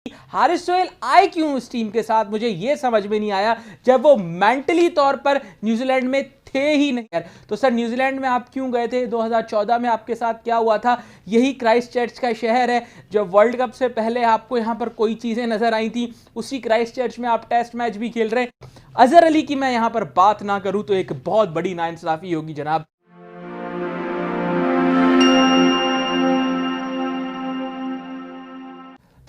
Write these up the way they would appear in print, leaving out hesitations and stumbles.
हारिस सोहेल आए क्यों इस टीम के साथ, मुझे यह समझ में नहीं आया जब वो मेंटली तौर पर न्यूजीलैंड में थे ही नहीं यार। तो सर न्यूजीलैंड में आप क्यों गए थे? 2014 में आपके साथ क्या हुआ था? यही क्राइस्टचर्च का शहर है। जब वर्ल्ड कप से पहले आपको यहां पर कोई चीजें नजर आई थी, उसी क्राइस्टचर्च में आप टेस्ट मैच भी खेल रहे हैं। अजहर अली की मैं यहां पर बात ना करूं तो एक बहुत बड़ी नाइंसाफी होगी जनाब।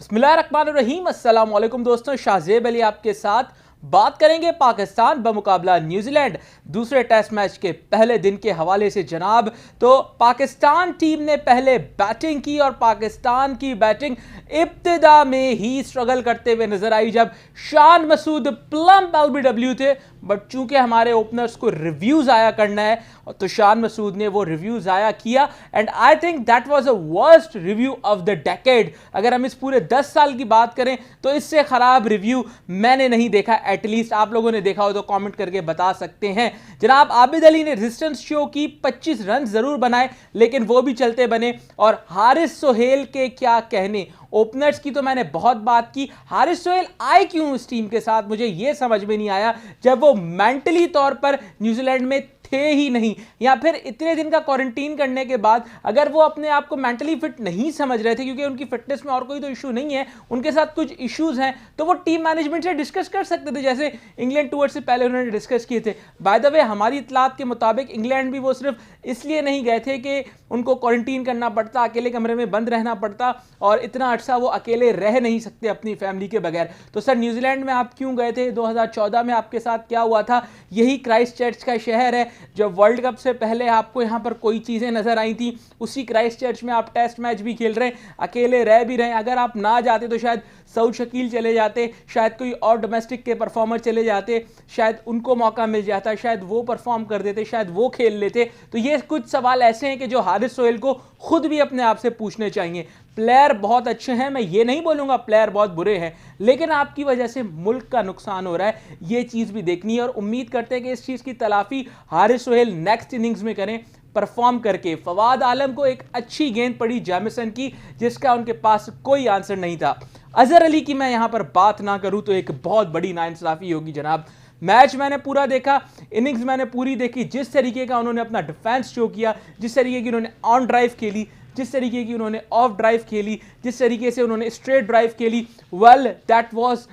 बिस्मिल्लाहिर्रहमानिर्रहीम, अस्सलाम वालेकुम दोस्तों, शाहजेब अली आपके साथ। बात करेंगे पाकिस्तान बमुकाबला न्यूजीलैंड दूसरे टेस्ट मैच के पहले दिन के हवाले से जनाब। तो पाकिस्तान टीम ने पहले बैटिंग की और पाकिस्तान की बैटिंग इब्तिदा में ही स्ट्रगल करते हुए नजर आई जब शान मसूद प्लम्प एलबीडब्ल्यू थे। बट चूंकि हमारे ओपनर्स को रिव्यूज आया करना है तो शान मसूद ने वो रिव्यूज आया किया and I think that was a worst review of the decade. अगर हम इस पूरे 10 साल की बात करें तो इससे खराब रिव्यू मैंने नहीं देखा। एटलीस्ट आप लोगों ने देखा हो तो कमेंट करके बता सकते हैं। जनाब आबिद अली ने रेजिस्टेंस शो की, 25 रन जरूर बनाए लेकिन वो भी चलते बने। और हारिस सोहेल के क्या कहने, ओपनर्स की तो मैंने बहुत बात की। हारिस सोहेल आए क्यों इस टीम के साथ, मुझे यह समझ में नहीं आया जब वो मेंटली तौर पर न्यूजीलैंड में थे ही नहीं, या फिर इतने दिन का क्वारंटीन करने के बाद अगर वो अपने आप को मेंटली फिट नहीं समझ रहे थे, क्योंकि उनकी फिटनेस में और कोई तो इशू नहीं है, उनके साथ कुछ इश्यूज हैं, तो वो टीम मैनेजमेंट से डिस्कस कर सकते थे जैसे इंग्लैंड टूर से पहले उन्होंने डिस्कस किए थे। बाय द वे हमारी इतलात के मुताबिक इंग्लैंड भी वो सिर्फ इसलिए नहीं गए थे कि उनको क्वारंटीन करना पड़ता, अकेले कमरे में बंद रहना पड़ता और इतना अर्सा वो अकेले रह नहीं सकते अपनी फैमिली के बगैर। तो सर न्यूजीलैंड में आप क्यों गए थे? 2014 में आपके साथ क्या हुआ था? यही क्राइस्टचर्च का शहर है। जब वर्ल्ड कप से पहले आपको यहां पर कोई चीजें नजर आई थी, उसी क्राइस्टचर्च में आप टेस्ट मैच भी खेल रहे हैं, अकेले रह भी रहे हैं। अगर आप ना जाते तो शायद सऊद शकील चले जाते, शायद कोई और डोमेस्टिक के परफॉर्मर चले जाते, शायद उनको मौका मिल जाता, शायद वो परफॉर्म कर देते, शायद वो खेल लेते। तो ये कुछ सवाल ऐसे हैं कि जो हारिस सोहेल को खुद भी अपने आप से पूछने चाहिए। प्लेयर बहुत अच्छे हैं, मैं ये नहीं बोलूंगा प्लेयर बहुत बुरे हैं, लेकिन आपकी वजह से मुल्क का नुकसान हो रहा है, ये चीज भी देखनी है। और उम्मीद करते हैं कि इस चीज की तलाफी हारिस सोहेल नेक्स्ट इनिंग्स में करें परफॉर्म करके। फवाद आलम को एक अच्छी गेंद पड़ी जैमिसन की, जिसका उनके पास कोई आंसर नहीं था। अजहर अली की मैं यहां पर बात ना करूं तो एक बहुत बड़ी नाइंसाफी होगी जनाब। मैच मैंने पूरा देखा, इनिंग्स मैंने पूरी देखी, जिस तरीके का उन्होंने अपना डिफेंस शो किया, जिस तरीके की उन्होंने ऑन ड्राइव खेली, जिस तरीके की उन्होंने ऑफ ड्राइव खेली, जिस तरीके से उन्होंने स्ट्रेट ड्राइव खेली, वेल दैट वाज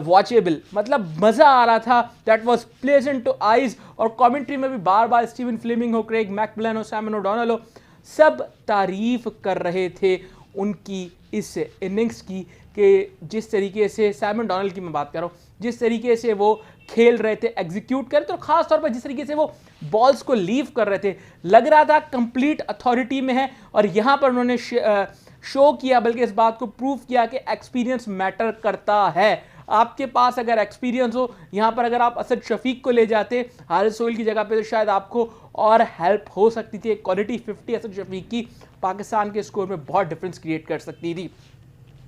वॉचेबल। मतलब मजा आ रहा था, that was pleasant two eyes. और कमेंट्री में भी बार बार स्टीवन फ्लेमिंग हो, क्रेग मैकमिलन हो, सैमन ओडोनल हो, सब तारीफ कर रहे थे उनकी इस इनिंग्स की कि जिस तरीके से सैमन डोनाल्ड की मैं बात कर रहा हूँ, जिस तरीके से वो खेल रहे थे, एग्जीक्यूट कर रहे थे, तो खास तौर पर जिस तरीके से वो बॉल्स को लीव कर रहे थे, लग रहा था कंप्लीट अथॉरिटी में है। और यहां पर उन्होंने शो किया, बल्कि इस बात को प्रूव किया कि एक्सपीरियंस मैटर करता है। आपके पास अगर एक्सपीरियंस हो, यहां पर अगर आप असद शफीक को ले जाते हारिस सोहेल की जगह पे, तो शायद आपको और हेल्प हो सकती थी। क्वालिटी 50 असद शफीक की पाकिस्तान के स्कोर में बहुत डिफरेंस क्रिएट कर सकती थी।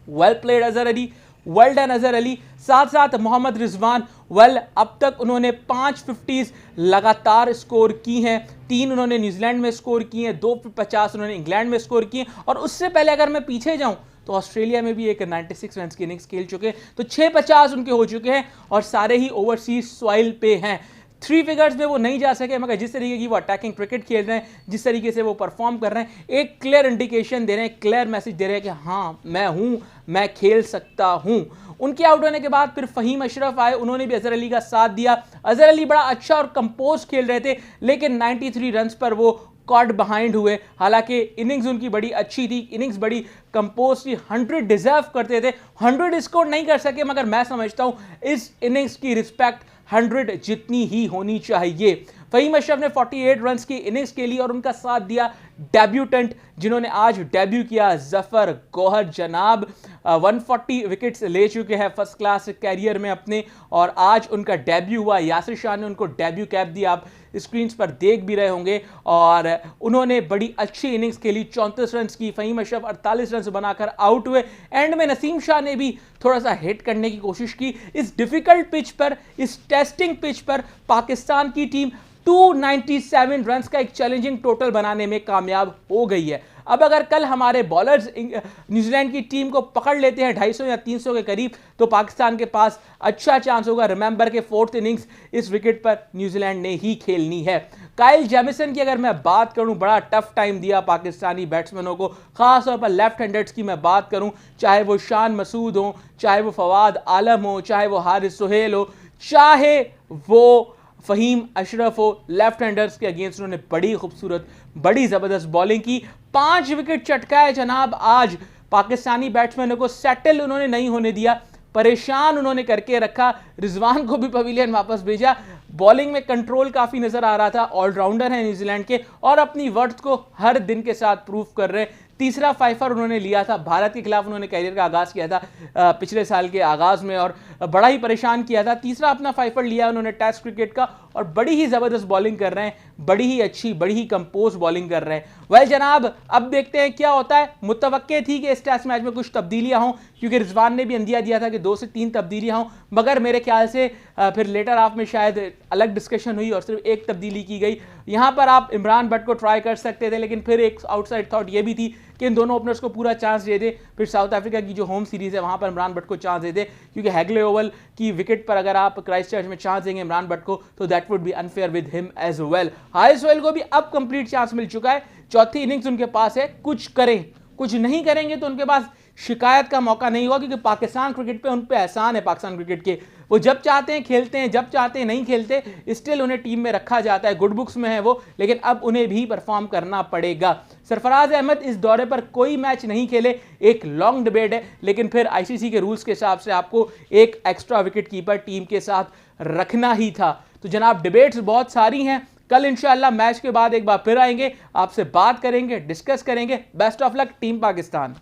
Well played Azhar Ali, well done Azhar Ali. साथ साथ मोहम्मद रिजवान, वेल अब तक उन्होंने 5 50s लगातार स्कोर की हैं। 3 उन्होंने न्यूजीलैंड में स्कोर की हैं, 2 50 उन्होंने इंग्लैंड में स्कोर की हैं। और उससे पहले अगर मैं पीछे जाऊं तो ऑस्ट्रेलिया में भी एक 96 रन की इनिंग्स खेल चुके हैं, तो 6 50 उनके हो चुके हैं और सारे ही ओवरसीज सॉइल पे हैं। 3 फिगर्स में वो नहीं जा सके, मगर जिस तरीके की वो अटैकिंग क्रिकेट खेल रहे हैं, जिस तरीके से वो परफॉर्म कर रहे हैं, एक क्लियर इंडिकेशन दे रहे हैं, क्लियर मैसेज दे रहे हैं कि हाँ मैं हूं, मैं खेल सकता हूं। उनके आउट होने के बाद फिर फहीम अशरफ आए, उन्होंने भी अजहर अली का साथ दिया। अजहर अली बड़ा अच्छा और कंपोज खेल रहे थे, लेकिन 93 रन पर वो कॉट बिहाइंड हुए। हालांकि इनिंग्स उनकी बड़ी अच्छी थी, इनिंग्स बड़ी कंपोज थी, 100 डिजर्व करते थे, 100 स्कोर नहीं कर सके, मगर मैं समझता हूं इस इनिंग्स की रिस्पेक्ट 100 जितनी ही होनी चाहिए। फहीम अशरफ ने 48 रन की इनिंग्स के लिए और उनका साथ दिया डेब्यूटेंट जिन्होंने आज डेब्यू किया, जफर गौहर जनाब। 140 विकेट्स ले चुके हैं फर्स्ट क्लास कैरियर में अपने, और आज उनका डेब्यू हुआ। यासिर शाह ने उनको डेब्यू कैप दी, आप स्क्रीन पर देख भी रहे होंगे, और उन्होंने बड़ी अच्छी इनिंग्स खेली, 34 रन की। फहीम अशरफ 48 रन बनाकर आउट हुए। एंड में नसीम शाह ने भी थोड़ा सा हिट करने की कोशिश की। इस डिफिकल्ट पिच पर, इस टेस्टिंग पिच पर पाकिस्तान की टीम 297 रन का एक चैलेंजिंग टोटल बनाने में कामयाब हो गई है। अब अगर कल हमारे बॉलर्स न्यूजीलैंड की टीम को पकड़ लेते हैं 250 या 300 के करीब, तो पाकिस्तान के पास अच्छा चांस होगा। रिमेंबर के 4th इनिंग्स इस विकेट पर न्यूजीलैंड ने ही खेलनी है। काइल जेमिसन की अगर मैं बात करूं, बड़ा टफ टाइम दिया पाकिस्तानी बैट्समैनों को, खासतौर पर लेफ्ट हैंडर्स की मैं बात करूं, चाहे वो शान मसूद हो, चाहे वो फवाद आलम हो, चाहे वो हारिस सुहेल हो, चाहे वो फहीम अशरफ हो। लेफ्ट हैंडर्स के अगेंस्ट उन्होंने बड़ी खूबसूरत, बड़ी ज़बरदस्त बॉलिंग की। 5 विकेट चटकाए जनाब आज पाकिस्तानी बैट्समैनों को, सेटल उन्होंने नहीं होने दिया, परेशान उन्होंने करके रखा। रिजवान को भी पवेलियन वापस भेजा। बॉलिंग में कंट्रोल काफ़ी नज़र आ रहा था। ऑलराउंडर है न्यूजीलैंड के और अपनी वर्थ को हर दिन के साथ प्रूव कर रहे। तीसरा फाइफर उन्होंने लिया था। भारत के खिलाफ उन्होंने करियर का आगाज़ किया था पिछले साल के आगाज़ में और बड़ा ही परेशान किया था। तीसरा अपना फाइफर लिया उन्होंने टेस्ट क्रिकेट का और बड़ी ही ज़बरदस्त बॉलिंग कर रहे हैं, बड़ी ही अच्छी, बड़ी ही कंपोज बॉलिंग कर रहे हैं। वेल जनाब, अब देखते हैं क्या होता है। मुतवक्के थी कि इस टेस्ट मैच में कुछ तब्दीलियां हों, क्योंकि रिजवान ने भी अंदिया दिया था कि 2 से 3 तब्दीलियां हों, मगर मेरे ख्याल से फिर लेटर हाफ में शायद अलग डिस्कशन हुई और सिर्फ एक तब्दीली की गई। यहाँ पर आप इमरान भट्ट को ट्राई कर सकते थे, लेकिन फिर एक आउटसाइड थॉट ये भी थी कि इन दोनों ओपनर्स को पूरा चांस दे दे। फिर साउथ अफ्रीका की जो होम सीरीज़ है वहाँ पर इमरान भट्ट को चांस दे दे, क्योंकि हैगले ओवल की विकेट पर अगर आप क्राइस्टचर्च में चांस देंगे इमरान भट्ट को तो that would be unfair with him as well. Haris Sohail को भी अब कंप्लीट चांस मिल चुका है। चौथी इनिंग्स उनके पास है, कुछ करें। कुछ नहीं करेंगे तो उनके पास शिकायत का मौका नहीं होगा, क्योंकि पाकिस्तान क्रिकेट पे उन पे एहसान है। पाकिस्तान क्रिकेट के वो जब चाहते हैं खेलते हैं, जब चाहते हैं नहीं खेलते, स्टिल उन्हें टीम में रखा जाता है। गुड बुक्स में है वो, लेकिन अब उन्हें भी परफॉर्म करना पड़ेगा। सरफराज अहमद इस दौरे पर कोई मैच नहीं खेले, एक लॉन्ग डिबेट है, लेकिन फिर आईसीसी के रूल्स के हिसाब से आपको एक एक्स्ट्रा विकेट कीपर टीम के साथ रखना ही था। तो जनाब, डिबेट्स बहुत सारी हैं। कल इंशाअल्लाह मैच के बाद एक बार फिर आएंगे, आपसे बात करेंगे, डिस्कस करेंगे। Best of luck team Pakistan.